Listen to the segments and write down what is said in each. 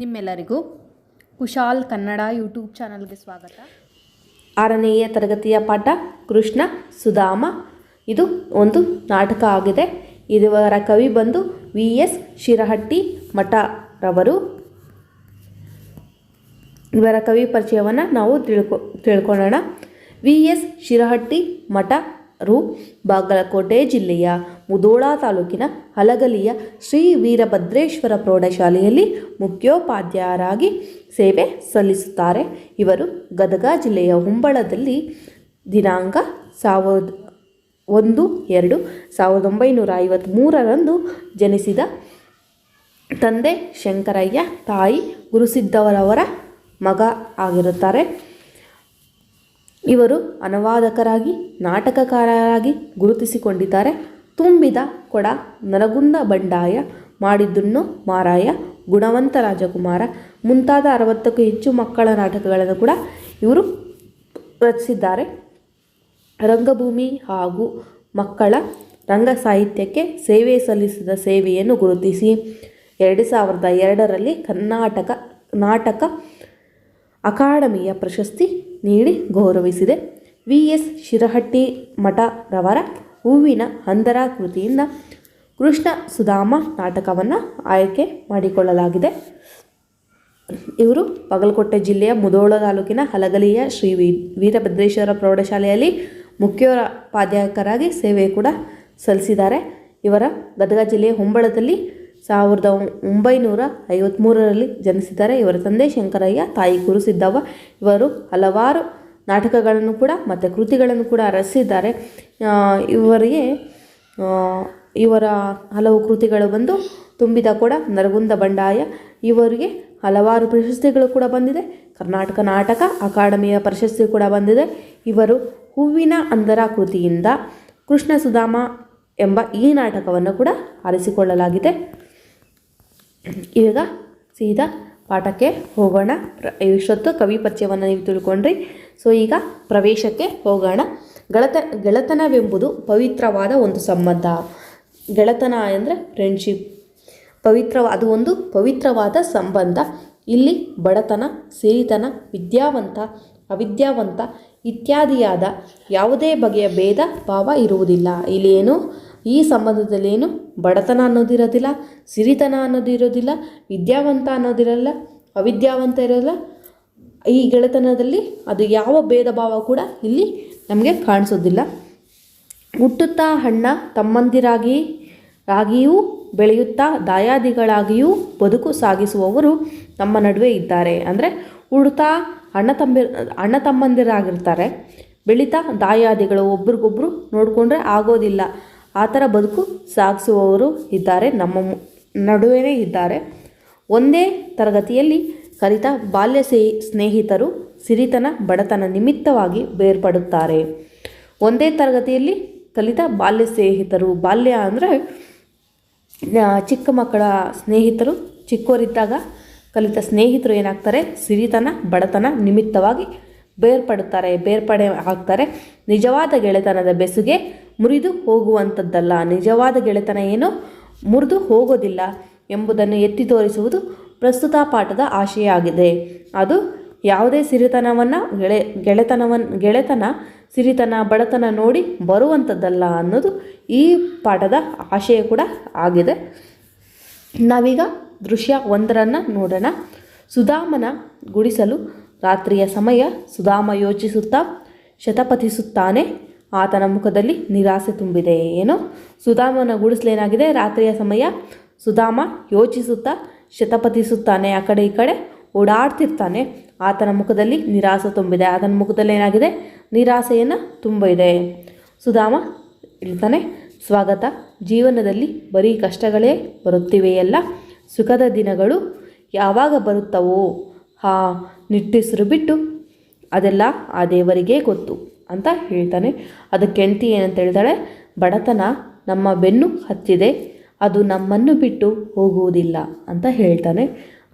ನಿಮ್ಮೆಲ್ಲರಿಗೂ ಕುಶಾಲ್ ಕನ್ನಡ ಯೂಟ್ಯೂಬ್ ಚಾನಲ್ಗೆ ಸ್ವಾಗತ. 6ನೇ ತರಗತಿಯ ಪಾಠ ಕೃಷ್ಣ ಸುಧಾಮ. ಇದು ಒಂದು ನಾಟಕ ಆಗಿದೆ. ಇದರ ಕವಿ ಬಂದು ವಿ.ಎಸ್. ಶಿರಹಟ್ಟಿ ಮಠರವರು. ಇವರ ಕವಿ ಪರಿಚಯವನ್ನು ನಾವು ತಿಳ್ಕೊಳ್ಳೋಣ. ವಿ.ಎಸ್. ಶಿರಹಟ್ಟಿ ಮಠರು ಬಾಗಲಕೋಟೆ ಜಿಲ್ಲೆಯ ಮುಧೋಳ ತಾಲೂಕಿನ ಹಲಗಲಿಯ ಶ್ರೀ ವೀರಭದ್ರೇಶ್ವರ ಪ್ರೌಢಶಾಲೆಯಲ್ಲಿ ಮುಖ್ಯೋಪಾಧ್ಯಾಯರಾಗಿ ಸೇವೆ ಸಲ್ಲಿಸುತ್ತಾರೆ. ಇವರು ಗದಗ ಜಿಲ್ಲೆಯ ಹುಂಬಳದಲ್ಲಿ ದಿನಾಂಕ 1/2/1953 ಜನಿಸಿದ. ತಂದೆ ಶಂಕರಯ್ಯ, ತಾಯಿ ಗುರುಸಿದ್ದವರವರ ಮಗ ಆಗಿರುತ್ತಾರೆ. ಇವರು ಅನುವಾದಕರಾಗಿ ನಾಟಕಕಾರರಾಗಿ ಗುರುತಿಸಿಕೊಂಡಿದ್ದಾರೆ. ತುಂಬಿದ ಕೊಡ, ನರಗುಂದ ಬಂಡಾಯ, ಮಾಡಿದ್ದುಣ್ಣು ಮಾರಾಯ, ಗುಣವಂತ ರಾಜಕುಮಾರ ಮುಂತಾದ 60ಕ್ಕೂ ಹೆಚ್ಚು ಮಕ್ಕಳ ನಾಟಕಗಳನ್ನು ಕೂಡ ಇವರು ರಚಿಸಿದ್ದಾರೆ. ರಂಗಭೂಮಿ ಹಾಗೂ ಮಕ್ಕಳ ರಂಗ ಸಾಹಿತ್ಯಕ್ಕೆ ಸೇವೆ ಸಲ್ಲಿಸಿದ ಸೇವೆಯನ್ನು ಗುರುತಿಸಿ 2002ರಲ್ಲಿ ಕರ್ನಾಟಕ ನಾಟಕ ಅಕಾಡೆಮಿಯ ಪ್ರಶಸ್ತಿ ನೀಡಿ ಗೌರವಿಸಿದೆ. ವಿ.ಎಸ್. ಶಿರಹಟ್ಟಿ ಮಠರವರ ಹೂವಿನ ಹಂದರ ಕೃತಿಯಿಂದ ಕೃಷ್ಣ ಸುಧಾಮ ನಾಟಕವನ್ನು ಆಯ್ಕೆ ಮಾಡಿಕೊಳ್ಳಲಾಗಿದೆ. ಇವರು ಬಾಗಲಕೋಟೆ ಜಿಲ್ಲೆಯ ಮುಧೋಳ ತಾಲೂಕಿನ ಹಲಗಲಿಯ ಶ್ರೀ ವೀರಭದ್ರೇಶ್ವರ ಪ್ರೌಢಶಾಲೆಯಲ್ಲಿ ಮುಖ್ಯೋಪಾಧ್ಯಾಯಕರಾಗಿ ಸೇವೆ ಕೂಡ ಸಲ್ಲಿಸಿದ್ದಾರೆ. ಇವರ ಗದಗ ಜಿಲ್ಲೆಯ ಹೊಂಬಳದಲ್ಲಿ 1953ರಲ್ಲಿ ಜನಿಸಿದ್ದಾರೆ. ಇವರ ತಂದೆ ಶಂಕರಯ್ಯ, ತಾಯಿ ಗುರುಸಿದ್ದವ್ವ. ಇವರು ಹಲವಾರು ನಾಟಕಗಳನ್ನು ಕೂಡ ಮತ್ತು ಕೃತಿಗಳನ್ನು ಕೂಡ ರಚಿಸಿದ್ದಾರೆ. ಇವರ ಹಲವು ಕೃತಿಗಳು ಬಂದು ತುಂಬಿದ ಕೊಡ, ನರಗುಂದ ಬಂಡಾಯ. ಇವರಿಗೆ ಹಲವಾರು ಪ್ರಶಸ್ತಿಗಳು ಕೂಡ ಬಂದಿದೆ. ಕರ್ನಾಟಕ ನಾಟಕ ಅಕಾಡೆಮಿಯ ಪ್ರಶಸ್ತಿ ಕೂಡ ಬಂದಿದೆ. ಇವರು ಹೂವಿನ ಹಂದರ ಕೃತಿಯಿಂದ ಕೃಷ್ಣ ಸುಧಾಮ ಎಂಬ ಈ ನಾಟಕವನ್ನು ಕೂಡ ಆರಿಸಿಕೊಳ್ಳಲಾಗಿದೆ. ಈಗ ಸೀದಾ ಪಾಠಕ್ಕೆ ಹೋಗೋಣ. ಇಷ್ಟೊತ್ತು ಕವಿ ಪರಿಚಯವನ್ನು ನೀವು ತಿಳ್ಕೊಂಡ್ರಿ. ಸೊ ಈಗ ಪ್ರವೇಶಕ್ಕೆ ಹೋಗೋಣ. ಗೆಳೆತನವೆಂಬುದು ಪವಿತ್ರವಾದ ಒಂದು ಸಂಬಂಧ. ಗೆಳೆತನ ಅಂದರೆ ಫ್ರೆಂಡ್ಶಿಪ್. ಅದು ಒಂದು ಪವಿತ್ರವಾದ ಸಂಬಂಧ. ಇಲ್ಲಿ ಬಡತನ, ಸಿರಿತನ, ವಿದ್ಯಾವಂತ, ಅವಿದ್ಯಾವಂತ ಇತ್ಯಾದಿಯಾದ ಯಾವುದೇ ಬಗೆಯ ಭೇದ ಭಾವ ಇರುವುದಿಲ್ಲ. ಇಲ್ಲಿ ಏನು, ಈ ಸಂಬಂಧದಲ್ಲಿ ಏನು ಬಡತನ ಅನ್ನೋದಿರೋದಿಲ್ಲ, ಸಿರಿತನ ಅನ್ನೋದಿರೋದಿಲ್ಲ, ವಿದ್ಯಾವಂತ ಅನ್ನೋದಿರಲ್ಲ, ಅವಿದ್ಯಾವಂತ ಇರೋಲ್ಲ. ಈ ಗೆಳೆತನದಲ್ಲಿ ಅದು ಯಾವ ಭೇದ ಭಾವ ಕೂಡ ಇಲ್ಲಿ ನಮಗೆ ಕಾಣಿಸೋದಿಲ್ಲ. ಹುಟ್ಟುತ್ತಾ ಅಣ್ಣ ತಮ್ಮಂದಿರಾಗಿಯೂ ಬೆಳೆಯುತ್ತಾ ದಾಯಾದಿಗಳಾಗಿಯೂ ಬದುಕು ಸಾಗಿಸುವವರು ನಮ್ಮ ನಡುವೆ ಇದ್ದಾರೆ. ಅಂದರೆ ಹುಡುತ್ತಾ ಅಣ್ಣ ತಮ್ಮಂದಿರಾಗಿರ್ತಾರೆ, ಬೆಳೀತಾ ದಾಯಾದಿಗಳು, ಒಬ್ರಿಗೊಬ್ರು ನೋಡಿಕೊಂಡ್ರೆ ಆಗೋದಿಲ್ಲ, ಆ ಥರ ಬದುಕು ಸಾಗಿಸುವವರು ಇದ್ದಾರೆ, ನಮ್ಮ ನಡುವೆ ಇದ್ದಾರೆ. ಒಂದೇ ತರಗತಿಯಲ್ಲಿ ಕಲಿತ ಬಾಲ್ಯ ಸ್ನೇಹಿತರು ಸಿರಿತನ ಬಡತನ ನಿಮಿತ್ತವಾಗಿ ಬೇರ್ಪಡುತ್ತಾರೆ. ಒಂದೇ ತರಗತಿಯಲ್ಲಿ ಕಲಿತ ಬಾಲ್ಯ ಸ್ನೇಹಿತರು, ಬಾಲ್ಯ ಅಂದರೆ ಚಿಕ್ಕ ಮಕ್ಕಳ ಸ್ನೇಹಿತರು, ಚಿಕ್ಕವರಿದ್ದಾಗ ಕಲಿತ ಸ್ನೇಹಿತರು ಏನಾಗ್ತಾರೆ, ಸಿರಿತನ ಬಡತನ ನಿಮಿತ್ತವಾಗಿ ಬೇರ್ಪಡೆ ಆಗ್ತಾರೆ. ನಿಜವಾದ ಗೆಳೆತನದ ಬೆಸುಗೆ ಮುರಿದು ಹೋಗುವಂಥದ್ದಲ್ಲ. ನಿಜವಾದ ಗೆಳೆತನ ಏನು ಮುರಿದು ಹೋಗೋದಿಲ್ಲ ಎಂಬುದನ್ನು ಎತ್ತಿ ತೋರಿಸುವುದು ಪ್ರಸ್ತುತ ಪಾಠದ ಆಶಯ ಆಗಿದೆ. ಅದು ಯಾವುದೇ ಸಿರಿತನವನ್ನು ಗೆಳೆತನ ಸಿರಿತನ ಬಡತನ ನೋಡಿ ಬರುವಂಥದ್ದಲ್ಲ ಅನ್ನೋದು ಈ ಪಾಠದ ಆಶಯ ಕೂಡ ಆಗಿದೆ. ನಾವೀಗ ದೃಶ್ಯ 1 ನೋಡೋಣ. ಸುಧಾಮನ ಗುಡಿಸಲು. ರಾತ್ರಿಯ ಸಮಯ. ಸುಧಾಮ ಯೋಚಿಸುತ್ತಾ ಶತಪಥಿಸುತ್ತಾನೆ. ಆತನ ಮುಖದಲ್ಲಿ ನಿರಾಸೆ ತುಂಬಿದೆ. ಏನು, ಸುಧಾಮನ ಗುಡಿಸಲೇನಾಗಿದೆ, ರಾತ್ರಿಯ ಸಮಯ. ಸುಧಾಮ ಯೋಚಿಸುತ್ತಾ ಶತಪಥಿಸುತ್ತಾನೆ, ಆ ಕಡೆ ಈ ಕಡೆ ಓಡಾಡ್ತಿರ್ತಾನೆ. ಆತನ ಮುಖದಲ್ಲಿ ನಿರಾಸೆ ತುಂಬಿದೆ. ಆತನ ಮುಖದಲ್ಲಿ ಏನಾಗಿದೆ, ನಿರಾಸೆಯನ್ನು ತುಂಬಿದೆ. ಸುಧಾಮ ಹೇಳ್ತಾನೆ, ಸ್ವಾಗತ. ಜೀವನದಲ್ಲಿ ಬರೀ ಕಷ್ಟಗಳೇ ಬರುತ್ತಿವೆಯಲ್ಲ, ಸುಖದ ದಿನಗಳು ಯಾವಾಗ ಬರುತ್ತವೋ ನಿಟ್ಟುಸಿರು ಬಿಟ್ಟು ಅದೆಲ್ಲ ಆ ದೇವರಿಗೇ ಗೊತ್ತು ಅಂತ ಹೇಳ್ತಾನೆ. ಅದಕ್ಕೆ ಹೆಂಡತಿ ಏನಂತ ಹೇಳ್ತಾಳೆ, ಬಡತನ ನಮ್ಮ ಬೆನ್ನು ಹತ್ತಿದೆ, ಅದು ನಮ್ಮನ್ನು ಬಿಟ್ಟು ಹೋಗುವುದಿಲ್ಲ ಅಂತ ಹೇಳ್ತಾನೆ.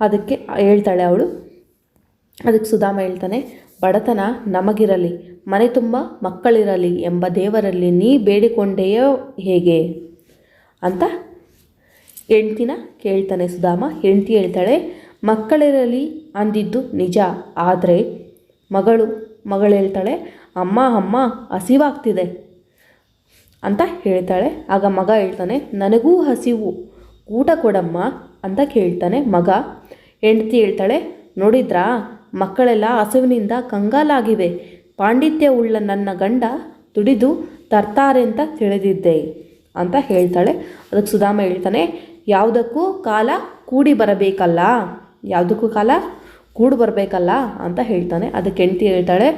ಅದಕ್ಕೆ ಹೇಳ್ತಾಳೆ ಅವಳು. ಅದಕ್ಕೆ ಸುಧಾಮ ಹೇಳ್ತಾನೆ, ಬಡತನ ನಮಗಿರಲಿ, ಮನೆ ತುಂಬ ಮಕ್ಕಳಿರಲಿ ಎಂಬ ದೇವರಲ್ಲಿ ನೀ ಬೇಡಿಕೊಂಡೆಯೋ ಹೇಗೆ ಅಂತ ಹೆಂಡ್ತಿನ ಕೇಳ್ತಾನೆ ಸುಧಾಮ. ಹೆಂಡ್ತಿ ಹೇಳ್ತಾಳೆ, ಮಕ್ಕಳಿರಲಿ ಅಂದಿದ್ದು ನಿಜ, ಆದರೆ ಮಗಳು ಹೇಳ್ತಾಳೆ, ಅಮ್ಮ ಹಸಿವಾಗ್ತಿದೆ ಅಂತ ಹೇಳ್ತಾಳೆ. ಆಗ ಮಗ ಹೇಳ್ತಾನೆ, ನನಗೂ ಹಸಿವು, ಊಟ ಕೊಡಮ್ಮ ಅಂತ ಕೇಳ್ತಾನೆ ಮಗ. ಹೆಂಡತಿ ಹೇಳ್ತಾಳೆ, ನೋಡಿದ್ರಾ, ಮಕ್ಕಳೆಲ್ಲ ಹಸಿವಿನಿಂದ ಕಂಗಾಲಾಗಿವೆ. ಪಾಂಡಿತ್ಯವುಳ್ಳ ನನ್ನ ಗಂಡ ದುಡಿದು ತರ್ತಾರೆ ಅಂತ ತಿಳಿದಿದ್ದೆ ಅಂತ ಹೇಳ್ತಾಳೆ. ಅದಕ್ಕೆ ಸುಧಾಮ ಹೇಳ್ತಾನೆ, ಯಾವುದಕ್ಕೂ ಕಾಲ ಕೂಡಿ ಬರಬೇಕಲ್ಲ ಅಂತ ಹೇಳ್ತಾನೆ. ಅದಕ್ಕೆ ಹೆಂಡತಿ ಹೇಳ್ತಾಳೆ,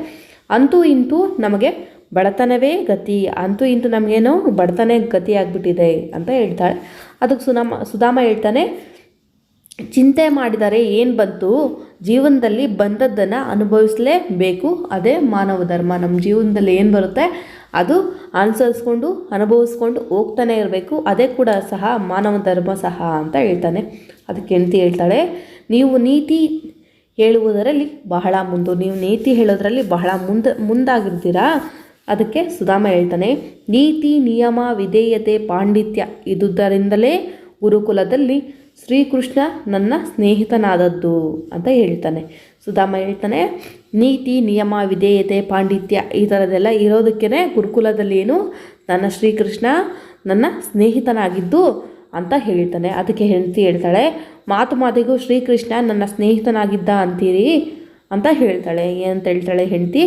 ಅಂತೂ ಇಂತೂ ನಮಗೆ ಬಡತನವೇ ಗತಿ, ಅಂತೂ ಇಂತೂ ನಮಗೇನೋ ಬಡತನ ಗತಿ ಆಗಿಬಿಟ್ಟಿದೆ ಅಂತ ಹೇಳ್ತಾಳೆ. ಅದಕ್ಕೆ ಸುಧಾಮ ಹೇಳ್ತಾನೆ, ಚಿಂತೆ ಮಾಡಿದರೆ ಏನು ಬಂತು, ಜೀವನದಲ್ಲಿ ಬಂದದ್ದನ್ನು ಅನುಭವಿಸಲೇಬೇಕು, ಅದೇ ಮಾನವ ಧರ್ಮ. ನಮ್ಮ ಜೀವನದಲ್ಲಿ ಏನು ಬರುತ್ತೆ ಅದು ಅನುಸರಿಸ್ಕೊಂಡು ಅನುಭವಿಸ್ಕೊಂಡು ಹೋಗ್ತಾನೆ ಇರಬೇಕು, ಅದೇ ಕೂಡ ಸಹ ಮಾನವ ಧರ್ಮ ಸಹ ಅಂತ ಹೇಳ್ತಾನೆ. ಅದಕ್ಕೆ ಹೆಂಡತಿ ಹೇಳ್ತಾಳೆ, ನೀವು ನೀತಿ ಹೇಳುವುದರಲ್ಲಿ ಬಹಳ ನೀವು ನೀತಿ ಹೇಳೋದ್ರಲ್ಲಿ ಬಹಳ ಮುಂದಾಗಿರ್ತೀರಾ. ಅದಕ್ಕೆ ಸುಧಾಮ ಹೇಳ್ತಾನೆ, ನೀತಿ ನಿಯಮ ವಿಧೇಯತೆ ಪಾಂಡಿತ್ಯ ಇದ್ದುದರಿಂದಲೇ ಗುರುಕುಲದಲ್ಲಿ ಶ್ರೀಕೃಷ್ಣ ನನ್ನ ಸ್ನೇಹಿತನಾದದ್ದು ಅಂತ ಹೇಳ್ತಾನೆ. ಸುಧಾಮ ಹೇಳ್ತಾನೆ, ನೀತಿ ನಿಯಮ ವಿಧೇಯತೆ ಪಾಂಡಿತ್ಯ ಈ ಥರದ್ದೆಲ್ಲ ಇರೋದಕ್ಕೇ ಗುರುಕುಲದಲ್ಲಿ ಏನು ನನ್ನ ಶ್ರೀಕೃಷ್ಣ ನನ್ನ ಸ್ನೇಹಿತನಾಗಿದ್ದು ಅಂತ ಹೇಳ್ತಾನೆ. ಅದಕ್ಕೆ ಹೆಂಡತಿ ಹೇಳ್ತಾಳೆ, ಮಾತಿಗೂ ಶ್ರೀಕೃಷ್ಣ ನನ್ನ ಸ್ನೇಹಿತನಾಗಿದ್ದ ಅಂತೀರಿ ಅಂತ ಹೇಳ್ತಾಳೆ. ಏನಂತ ಹೇಳ್ತಾಳೆ ಹೆಂಡತಿ,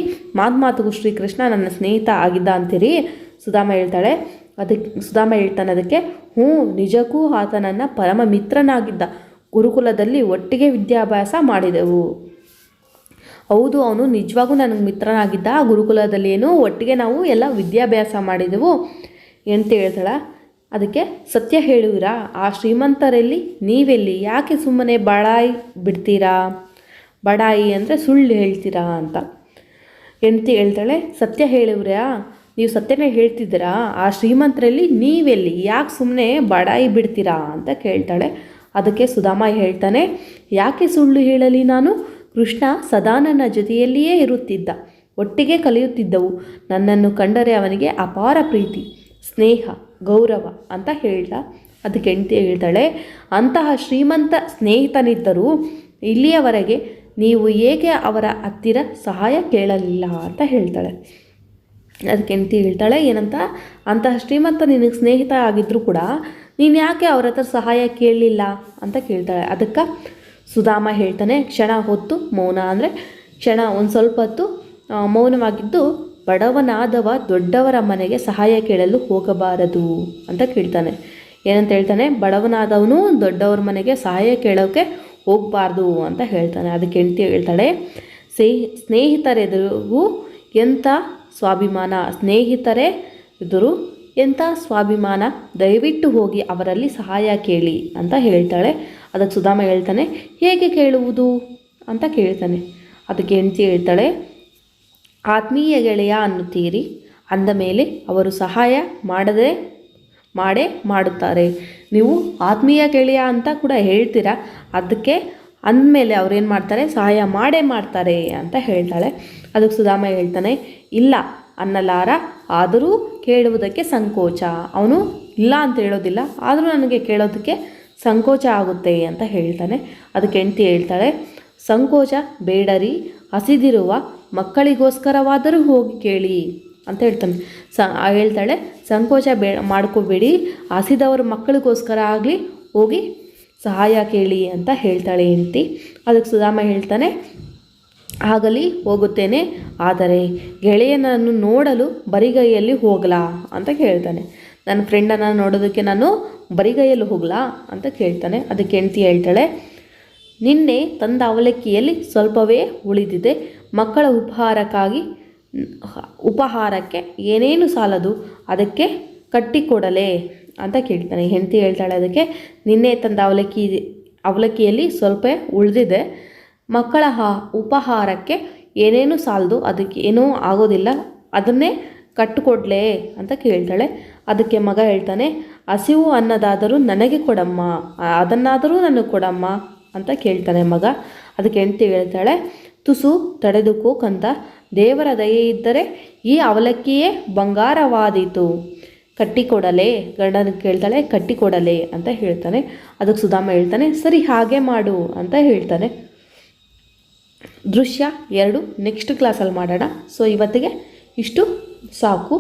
ಮಾತಿಗೂ ಶ್ರೀಕೃಷ್ಣ ನನ್ನ ಸ್ನೇಹಿತ ಆಗಿದ್ದ ಅಂತೀರಿ. ಸುಧಾಮ ಹೇಳ್ತಾನೆ ಅದಕ್ಕೆ, ನಿಜಕ್ಕೂ ಆತ ನನ್ನ ಪರಮ ಮಿತ್ರನಾಗಿದ್ದ, ಗುರುಕುಲದಲ್ಲಿ ಒಟ್ಟಿಗೆ ವಿದ್ಯಾಭ್ಯಾಸ ಮಾಡಿದೆವು. ಹೌದು, ಅವನು ನಿಜವಾಗೂ ನನಗೆ ಮಿತ್ರನಾಗಿದ್ದ, ಗುರುಕುಲದಲ್ಲಿ ಏನು ಒಟ್ಟಿಗೆ ನಾವು ಎಲ್ಲ ವಿದ್ಯಾಭ್ಯಾಸ ಮಾಡಿದೆವು ಅಂತ ಹೇಳ್ತಾಳೆ. ಅದಕ್ಕೆ ಸತ್ಯ ಹೇಳುವಿರಾ, ಆ ಶ್ರೀಮಂತರಲ್ಲಿ ನೀವೆಲ್ಲಿ, ಯಾಕೆ ಸುಮ್ಮನೆ ಬಡಾಯಿ ಬಿಡ್ತೀರಾ, ಬಡಾಯಿ ಅಂದರೆ ಸುಳ್ಳು ಹೇಳ್ತೀರಾ ಅಂತ. ಹೆಂಡತಿ ಹೇಳ್ತಾಳೆ, ಸತ್ಯ ಹೇಳುವಿರಾ, ನೀವು ಸತ್ಯನೇ ಹೇಳ್ತಿದ್ದೀರಾ, ಆ ಶ್ರೀಮಂತರಲ್ಲಿ ನೀವೆಲ್ಲಿ, ಯಾಕೆ ಸುಮ್ಮನೆ ಬಡಾಯಿ ಬಿಡ್ತೀರಾ ಅಂತ ಕೇಳ್ತಾಳೆ. ಅದಕ್ಕೆ ಸುಧಾಮ ಹೇಳ್ತಾನೆ, ಯಾಕೆ ಸುಳ್ಳು ಹೇಳಲಿ ನಾನು, ಕೃಷ್ಣ ಸದಾ ನನ್ನ ಜೊತೆಯಲ್ಲಿಯೇ ಇರುತ್ತಿದ್ದ, ಒಟ್ಟಿಗೆ ಕಲಿಯುತ್ತಿದ್ದವು. ನನ್ನನ್ನು ಕಂಡರೆ ಅವನಿಗೆ ಅಪಾರ ಪ್ರೀತಿ, ಸ್ನೇಹ, ಗೌರವ ಅಂತ ಹೇಳ್ದ. ಅದಕ್ಕೆ ಹೆಂಡತಿ ಹೇಳ್ತಾಳೆ, ಅಂತಹ ಶ್ರೀಮಂತ ಸ್ನೇಹಿತನಿದ್ದರೂ ಇಲ್ಲಿಯವರೆಗೆ ನೀವು ಏಕೆ ಅವರ ಹತ್ತಿರ ಸಹಾಯ ಕೇಳಲಿಲ್ಲ ಅಂತ ಹೇಳ್ತಾಳೆ. ಅದಕ್ಕೆ ಹೆಂಡತಿ ಹೇಳ್ತಾಳೆ, ಏನಂತ, ಅಂತಹ ಶ್ರೀಮಂತ ನಿನಗೆ ಸ್ನೇಹಿತ ಆಗಿದ್ದರೂ ಕೂಡ ನೀನು ಯಾಕೆ ಅವ್ರ ಹತ್ರ ಸಹಾಯ ಕೇಳಲಿಲ್ಲ ಅಂತ ಕೇಳ್ತಾಳೆ. ಅದಕ್ಕೆ ಸುಧಾಮ ಹೇಳ್ತಾನೆ, ಕ್ಷಣ ಹೊತ್ತು ಮೌನ ಅಂದರೆ ಒಂದು ಸ್ವಲ್ಪ ಹೊತ್ತು ಮೌನವಾಗಿದ್ದು, ಬಡವನಾದವ ದೊಡ್ಡವರ ಮನೆಗೆ ಸಹಾಯ ಕೇಳಲು ಹೋಗಬಾರದು ಅಂತ ಕೇಳ್ತಾನೆ. ಏನಂತ ಹೇಳ್ತಾನೆ, ಬಡವನಾದವನು ದೊಡ್ಡವ್ರ ಮನೆಗೆ ಸಹಾಯ ಕೇಳೋಕ್ಕೆ ಹೋಗಬಾರ್ದು ಅಂತ ಹೇಳ್ತಾನೆ. ಅದಕ್ಕೆ ಹೆಂಡತಿ ಹೇಳ್ತಾಳೆ, ಸ್ನೇಹಿತರೆದುರಿಗೂ ಎಂಥ ಸ್ವಾಭಿಮಾನ, ಸ್ನೇಹಿತರೇ ಎದುರು ಎಂಥ ಸ್ವಾಭಿಮಾನ, ದಯವಿಟ್ಟು ಹೋಗಿ ಅವರಲ್ಲಿ ಸಹಾಯ ಕೇಳಿ ಅಂತ ಹೇಳ್ತಾಳೆ. ಅದಕ್ಕೆ ಸುಧಾಮ ಹೇಳ್ತಾನೆ, ಹೇಗೆ ಕೇಳುವುದು ಅಂತ ಕೇಳ್ತಾನೆ. ಅದಕ್ಕೆ ಹೆಂಡತಿ ಹೇಳ್ತಾಳೆ, ಆತ್ಮೀಯ ಗೆಳೆಯ ಅನ್ನುತ್ತೀರಿ, ಅಂದ ಮೇಲೆ ಅವರು ಸಹಾಯ ಮಾಡೇ ಮಾಡುತ್ತಾರೆ. ನೀವು ಆತ್ಮೀಯ ಗೆಳೆಯ ಅಂತ ಕೂಡ ಹೇಳ್ತೀರಾ, ಅದಕ್ಕೆ ಅಂದಮೇಲೆ ಅವ್ರೇನು ಮಾಡ್ತಾರೆ, ಸಹಾಯ ಮಾಡೇ ಮಾಡ್ತಾರೆ ಅಂತ ಹೇಳ್ತಾಳೆ. ಅದಕ್ಕೆ ಸುಧಾಮ ಹೇಳ್ತಾನೆ, ಇಲ್ಲ ಅನ್ನಲಾರ, ಆದರೂ ಕೇಳುವುದಕ್ಕೆ ಸಂಕೋಚ. ಅವನು ಇಲ್ಲ ಅಂತ ಹೇಳೋದಿಲ್ಲ, ಆದರೂ ನನಗೆ ಕೇಳೋದಕ್ಕೆ ಸಂಕೋಚ ಆಗುತ್ತೆ ಅಂತ ಹೇಳ್ತಾನೆ. ಅದಕ್ಕೆ ಹೆಂಡತಿ ಹೇಳ್ತಾಳೆ, ಸಂಕೋಚ ಬೇಡರಿ, ಹಸಿದಿರುವ ಮಕ್ಕಳಿಗೋಸ್ಕರವಾದರೂ ಹೋಗಿ ಕೇಳಿ ಅಂತ ಹೇಳ್ತಾನೆ. ಹೇಳ್ತಾಳೆ, ಸಂಕೋಚ ಮಾಡ್ಕೋಬೇಡಿ, ಹಸಿದವ್ರ ಮಕ್ಕಳಿಗೋಸ್ಕರ ಆಗಲಿ ಹೋಗಿ ಸಹಾಯ ಕೇಳಿ ಅಂತ ಹೇಳ್ತಾಳೆ ಹೆಂಡತಿ. ಅದಕ್ಕೆ ಸುಧಾಮ ಹೇಳ್ತಾನೆ, ಆಗಲಿ ಹೋಗುತ್ತೇನೆ, ಆದರೆ ಗೆಳೆಯನನ್ನು ನೋಡಲು ಬರಿಗೈಯಲ್ಲಿ ಹೋಗಲಾ ಅಂತ ಕೇಳ್ತಾನೆ. ನನ್ನ ಫ್ರೆಂಡನ್ನು ನೋಡೋದಕ್ಕೆ ನಾನು ಬರಿಗೈಯಲ್ಲಿ ಹೋಗಲಾ ಅಂತ ಕೇಳ್ತಾನೆ. ಅದಕ್ಕೆ ಹೆಂಡತಿ ಹೇಳ್ತಾಳೆ, ನಿನ್ನೆ ತಂದ ಅವಲಕ್ಕಿಯಲ್ಲಿ ಸ್ವಲ್ಪವೇ ಉಳಿದಿದೆ, ಮಕ್ಕಳ ಉಪಹಾರಕ್ಕೆ ಏನೇನು ಸಾಲದು, ಅದಕ್ಕೆ ಕಟ್ಟಿಕೊಡಲೇ ಅಂತ ಕೇಳ್ತಾನೆ. ಹೆಂಡತಿ ಹೇಳ್ತಾಳೆ, ಅದಕ್ಕೆ ನಿನ್ನೆ ತಂದ ಅವಲಕ್ಕಿಯಲ್ಲಿ ಸ್ವಲ್ಪ ಉಳಿದಿದೆ, ಮಕ್ಕಳ ಉಪಹಾರಕ್ಕೆ ಏನೇನು ಸಾಲದು, ಅದಕ್ಕೆ ಏನೂ ಆಗೋದಿಲ್ಲ, ಅದನ್ನೇ ಕಟ್ಟಿಕೊಡ್ಲೇ ಅಂತ ಕೇಳ್ತಾಳೆ. ಅದಕ್ಕೆ ಮಗ ಹೇಳ್ತಾನೆ, ಹಸಿವು ಅನ್ನೋದಾದರೂ ನನಗೆ ಕೊಡಮ್ಮ, ಅದನ್ನಾದರೂ ನನಗೆ ಕೊಡಮ್ಮ ಅಂತ ಕೇಳ್ತಾನೆ ಮಗ. ಅದಕ್ಕೆ ಹೆಂಡತಿ ಹೇಳ್ತಾಳೆ, ತುಸು ತಡೆದುಕೋ ಕಂದ, ದೇವರ ದಯೆ ಇದ್ದರೆ ಈ ಅವಲಕ್ಕಿಯೇ ಬಂಗಾರವಾದೀತು, ಕಟ್ಟಿಕೊಡಲೆ, ಗಂಡನಿಗೆ ಕೇಳ್ತಾಳೆ ಕಟ್ಟಿಕೊಡಲೆ ಅಂತ ಹೇಳ್ತಾನೆ. ಅದಕ್ಕೆ ಸುಧಾಮ ಹೇಳ್ತಾನೆ ಸರಿ ಹಾಗೆ ಮಾಡು ಅಂತ ಹೇಳ್ತಾನೆ. ದೃಶ್ಯ 2 ನೆಕ್ಸ್ಟ್ ಕ್ಲಾಸಲ್ಲಿ ಮಾಡೋಣ. ಸೊ ಇವತ್ತಿಗೆ ಇಷ್ಟು ಸಾಕು.